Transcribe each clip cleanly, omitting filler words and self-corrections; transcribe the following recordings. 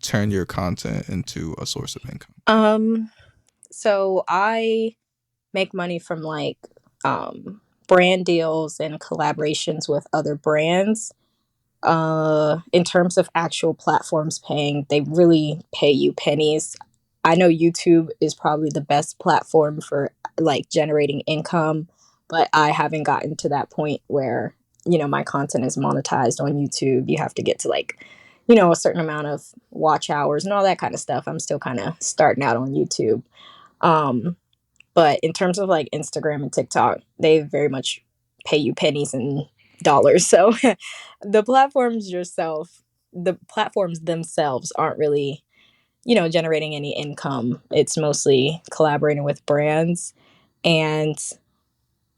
turn your content into a source of income? Um, so I make money from like brand deals and collaborations with other brands. In terms of actual platforms paying, they really pay you pennies. I know YouTube is probably the best platform for like generating income, but I haven't gotten to that point where, my content is monetized on YouTube. You have to get to like, a certain amount of watch hours and all that kind of stuff. I'm still kind of starting out on YouTube. Um, but in terms of like Instagram and TikTok, they very much pay you pennies and dollars. So the platforms themselves aren't really, generating any income. It's mostly collaborating with brands. And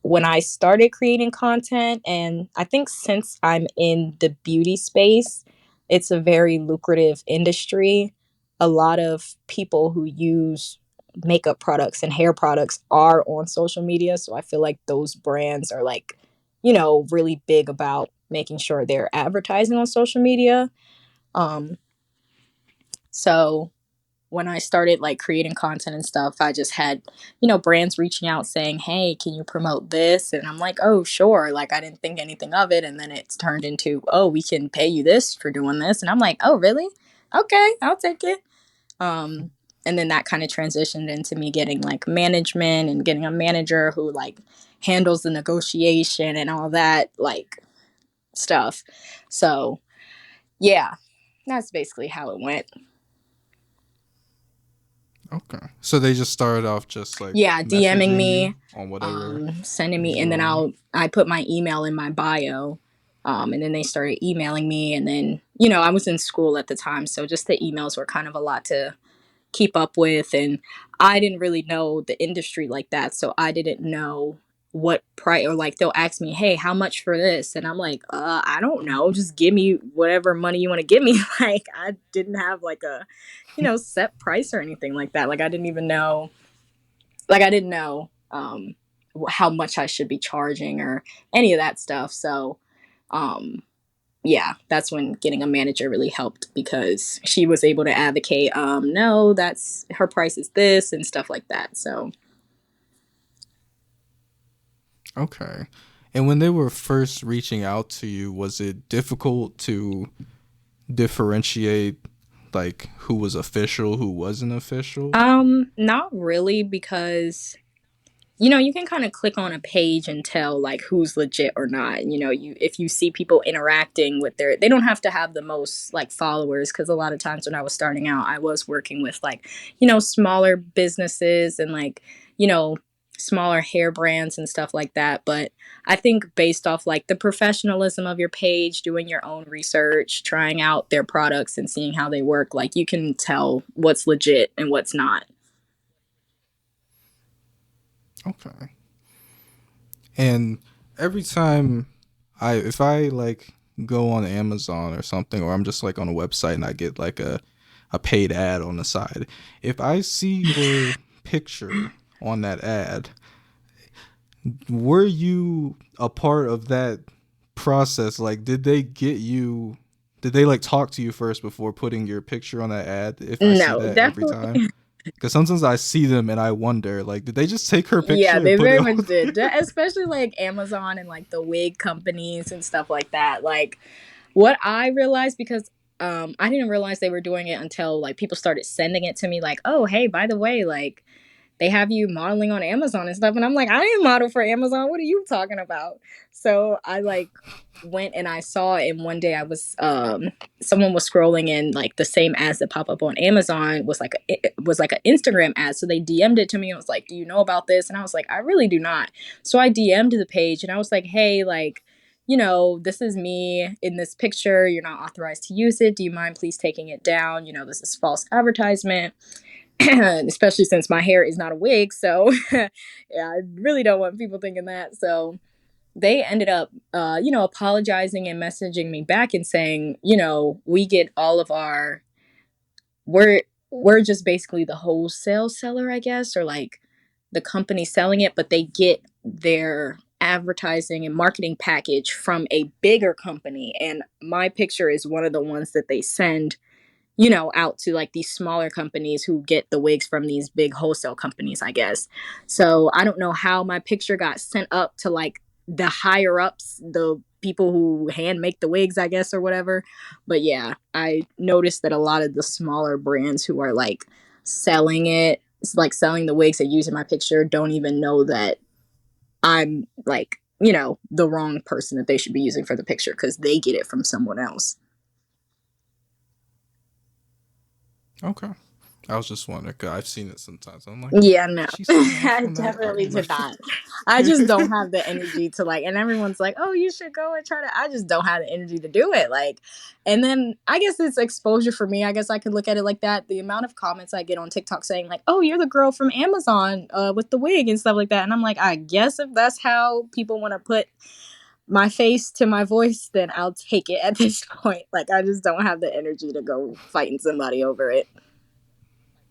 when I started creating content, and I think since I'm in the beauty space, it's a very lucrative industry. A lot of people who use makeup products and hair products are on social media. So I feel like those brands are like, really big about making sure they're advertising on social media. Um, so when I started like creating content and stuff, I just had, brands reaching out saying, "Hey, can you promote this?" And I'm like, "Oh, sure." Like I didn't think anything of it. And then it's turned into, "Oh, we can pay you this for doing this." And I'm like, "Oh, really? Okay, I'll take it." Um, and then that kind of transitioned into me getting like management and getting a manager who like handles the negotiation and all that like stuff. So yeah, that's basically how it went. Okay. So they just started off just like Yeah, DMing messaging you me, on whatever sending me, you and then were on? I put my email in my bio, and then they started emailing me, and then I was in school at the time, so just the emails were kind of a lot to keep up with, and I didn't really know the industry like that, so I didn't know what price, or like they'll ask me, "Hey, how much for this?" And I'm like, I don't know, just give me whatever money you want to give me." Like I didn't have like a set price or anything like that. Like I didn't know how much I should be charging or any of that stuff. So, um, yeah, that's when getting a manager really helped because she was able to advocate, no, that's her price is this and stuff like that. So, Okay. And when they were first reaching out to you, was it difficult to differentiate like who was official, who wasn't official? not really because you can kind of click on a page and tell like who's legit or not. You if you see people interacting with they don't have to have the most like followers because a lot of times when I was starting out, I was working with like, smaller businesses and like, you know, smaller hair brands and stuff like that. But I think based off like the professionalism of your page, doing your own research, trying out their products and seeing how they work, like you can tell what's legit and what's not. Okay. And every time if I like go on Amazon or something, or I'm just like on a website and I get like a paid ad on the side, if I see your picture on that ad, were you a part of that process? Like, did they like talk to you first before putting your picture on that ad? If I see No, that every time, definitely. because sometimes I see them and I wonder, like, did they just take her Yeah, picture they and put it very on? much did. Especially like Amazon and like the wig companies and stuff like that. Like what I realized because I didn't realize they were doing it until like people started sending it to me like, "Oh, hey, by the way, like they have you modeling on Amazon and stuff." And I'm like, "I didn't model for Amazon. What are you talking about?" So I like went and I saw it, and one day I was someone was scrolling and like the same ads that pop up on Amazon it was like an Instagram ad. So they DM'd it to me and was like, "Do you know about this?" And I was like, "I really do not." So I DM'd the page and I was like, "Hey, like, this is me in this picture. You're not authorized to use it. Do you mind please taking it down? This is false advertisement." Especially since my hair is not a wig. So, yeah, I really don't want people thinking that. So, they ended up, apologizing and messaging me back and saying, we get all of we're, we're just basically the wholesale seller, I guess, or like the company selling it, but they get their advertising and marketing package from a bigger company. And my picture is one of the ones that they send out to like these smaller companies who get the wigs from these big wholesale companies, I guess. So I don't know how my picture got sent up to like the higher ups, the people who hand make the wigs, I guess, or whatever. But yeah, I noticed that a lot of the smaller brands who are like selling it, like selling the wigs and using my picture, don't even know that I'm like, the wrong person that they should be using for the picture because they get it from someone else. Okay. I was just wondering, 'cause I've seen it sometimes. I'm like, Yeah, no. did she sign off I on that? Or definitely did like, not. I just don't have the energy to like, and everyone's like, oh, you should go and try to. I just don't have the energy to do it. Like, and then I guess it's exposure for me. I guess I could look at it like that. The amount of comments I get on TikTok saying, like, oh, you're the girl from Amazon with the wig and stuff like that. And I'm like, I guess if that's how people want to put my face to my voice, then I'll take it at this point. Like, I just don't have the energy to go fighting somebody over it.